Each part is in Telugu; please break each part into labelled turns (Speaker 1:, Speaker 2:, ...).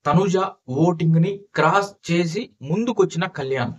Speaker 1: తనుజ ఓటింగ్‌ని క్రాస్ చేసి ముందుకొచ్చిన కళ్యాణ్.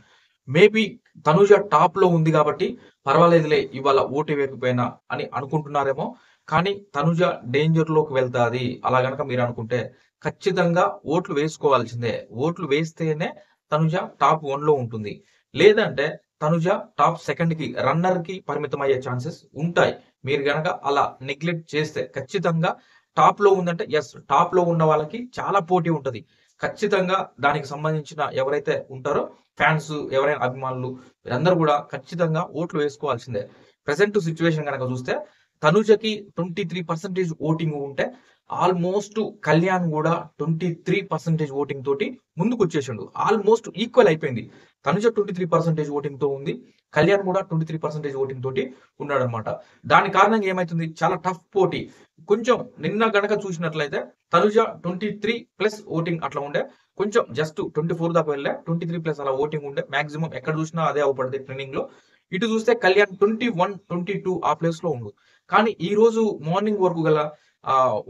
Speaker 1: మేబీ తనుజ టాప్‌లో ఉంది గాబట్టి పర్వాలేదులే ఇవాళ ఓటు వేయకపోయినా అని అనుకుంటున్నారేమో. కానీ తనుజ డేంజర్‌లోకి వెళ్తాది. అలా గనక మీరనుకుంటే ఖచ్చితంగా ఓట్లు వేసుకోవాల్సిందే. ఓట్లు వేస్తేనే తనుజ టాప్ 1లో ఉంటుంది. లేదంటే తనుజ టాప్ 2కి రన్నర్‌కి పరిమితమయ్యే ఛాన్సెస్ ఉంటాయి. మీరు గనక అలా నెగ్లెక్ట్ చేస్తే ఖచ్చితంగా టాప్‌లో ఉందంటే టాప్‌లో ఉన్న వాళ్ళకి చాలా పోటీ ఉంటది. ఖచ్చితంగా దానికి సంబంధించిన ఎవరైతే ఉంటారో ఫ్యాన్స్ ఎవరైనా అభిమానులు వీరందరూ గూడా ఖచ్చితంగా ఓట్లు వేసుకోవాల్సిందే. ప్రెజెంట్ సిట్యుయేషన్ గనక చూస్తే తనుజకి 23% ఓటింగ్ ఉంటే ఆల్‌మోస్ట్ కళ్యాణ్ గూడా 23% ఓటింగ్ తోటి ముందుకొచ్చేసిండు. ఆల్‌మోస్ట్ ఈక్వల్ అయిపోయింది. తనుజ 23% ఓటింగ్‌తో ఉంది. కళ్యాణ్ గూడా 23% ఓటింగ్ తోటి ఉన్నాడన్నమాట. దాని కారణంగా ఏమైతుంది చాలా టఫ్ పోటీ. కొంచెం నిన్న గనక చూసినట్లయితే తనుజ 23+ ఓటింగ్ అట్లా ఉండే. కొంచెం జస్ట్ 24 దాకా వెళ్ళే. 23+ అలా ఓటింగ్ ఉండే. మాక్సిమం ఎక్కడ చూసినా అదే అవుపడది ట్రెండింగ్‌లో. ఇటు చూస్తే కళ్యాణ్ 21, 22 ఆ ప్లేస్‌లో ఉండు. కానీ ఈ రోజు మార్నింగ్ వరకు గల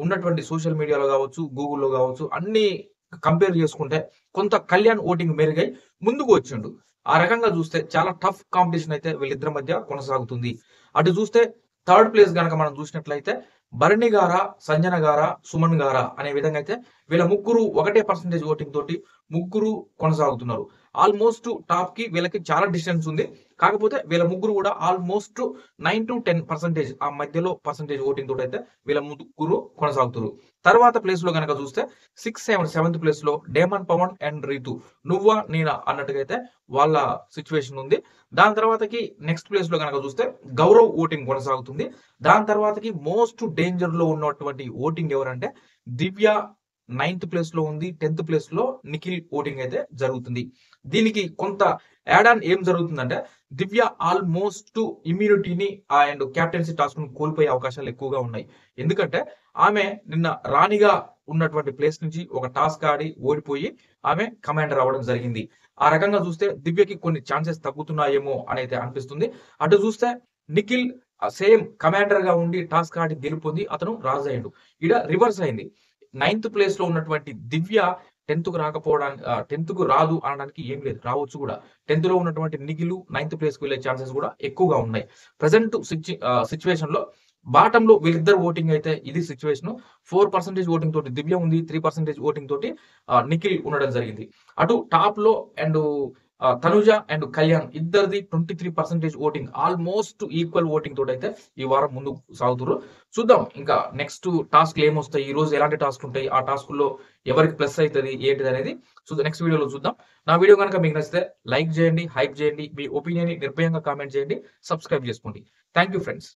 Speaker 1: ఉన్నటువంటి సోషల్ మీడియాలో గావచ్చు, గూగుల్‌లో గావచ్చు అన్నీ కంపేర్ చేసుకుంటే కొంత కళ్యాణ్ ఓటింగ్ మెరుగై ముందుకు వచ్చిండు. ఆ రకంగా చూస్తే చాలా టఫ్ కాంపిటీషన్ అయితే వీళ్ళిద్దరి మధ్య కొనసాగుతుంది. అటు చూస్తే థర్డ్ ప్లేస్ గనక మనం చూసినట్లయితే భరణి గారా, సంజన గారా, సుమన్ గారా అనే విధంగా అయితే వీళ్ళ ముగ్గురు ఒకటే పర్సెంటేజ్ ఓటింగ్ తోటి ముగ్గురు కొనసాగుతున్నారు. ఆల్మోస్ట్ టాప్‌కి వీళ్ళకి చాలా డిస్టెన్స్ ఉంది. కాకపోతే వీళ్ళ ముగ్గురు కూడా ఆల్మోస్ట్ 9-10% ఆ మధ్యలో పర్సెంటేజ్ ఓటింగ్ తోటైతే వీళ్ళ ముగ్గురు కొనసాగుతుర్రు. తర్వాత ప్లేస్‌లో గనక చూస్తే 7th ప్లేస్‌లో డేమన్ పవన్ అండ్ రీతు. నువ్వా నేనా అన్నట్టుగా అయితే వాళ్ళ సిట్యుయేషన్ ఉంది. దాని తర్వాతకి నెక్స్ట్ ప్లేస్‌లో గనక చూస్తే గౌరవ్ ఓటింగ్ కొనసాగుతుంది. దాని తర్వాతకి మోస్ట్ డేంజర్‌లో ఉన్నటువంటి ఓటింగ్ ఎవరంటే దివ్య 9th ప్లేస్‌లో ఉంది. 10th ప్లేస్‌లో నిఖిల్ ఓటింగ్ అయితే జరుగుతుంది. దీనికి కొంత యాడ్ ఆన్ ఏం జరుగుతుందంటే దివ్య ఆల్మోస్ట్ ఇమ్యూనిటీని అండ్ కెప్టెన్సీ టాస్క్‌ని కోల్పోయే అవకాశాలు ఎక్కువగా ఉన్నాయి. ఎందుకంటే ఆమె నిన్న రాణిగా ఉన్నటువంటి ప్లేస్ నుంచి ఒక టాస్క్ ఆడి ఓడిపోయి ఆమె కమాండర్ అవ్వడం జరిగింది. ఆ రకంగా చూస్తే దివ్యకి కొన్ని ఛాన్సెస్ తగ్గుతున్నాయేమో అనైతే అనిపిస్తుంది. అటు చూస్తే నిఖిల్ సేమ్ కమాండర్‌గా ఉండి టాస్క్ ఆడి గెలుపొంది అతను రాజు అయ్యిండు. ఈడ రివర్స్ అయింది. 9th ప్లేస్‌లో ఉన్నటువంటి దివ్య 10థ్‌కు రాదు అనడానికి ఏం లేదు. రావచ్చు కూడా. 10థ్‌లో ఉన్నటువంటి నిఖిలు 9th ప్లేస్‌కి వెళ్ళే ఛాన్సెస్ కూడా ఎక్కువగా ఉన్నాయి. ప్రెజెంట్ సిట్యుయేషన్‌లో బాటమ్‌లో వీళ్ళిద్దరు ఓటింగ్ అయితే ఇది సిట్యుయేషను. 4% ఓటింగ్ తోటి దివ్య ఉంది. 3% ఓటింగ్ తోటి నిఖిల్ ఉండడం జరిగింది. అటు టాప్‌లో అండ్ తనుజ అండ్ కళ్యాణ్ ఇద్దరిది 23% ఓటింగ్ ఆల్మోస్ట్ ఈక్వల్ ఓటింగ్ తోటైతే ఈ వారం ముందుకు సాగుతుర్రు. చూద్దాం ఇంకా నెక్స్ట్ టాస్క్‌లు ఏమొస్తాయి? ఈ రోజు ఎలాంటి టాస్క్‌లు ఉంటాయి? ఆ టాస్క్‌ల్లో ఎవరికి ప్లస్ అయితది? ఏంటిదనేది నెక్స్ట్ వీడియోలో చూద్దాం. నా వీడియో గనుక మీకు నచ్చితే లైక్ చేయండి, హైప్ చేయండి. మీ ఒపీనియన్‌ని నిర్భయంగా కామెంట్ చేయండి. సబ్స్క్రైబ్ చేసుకోండి. Thank you friends.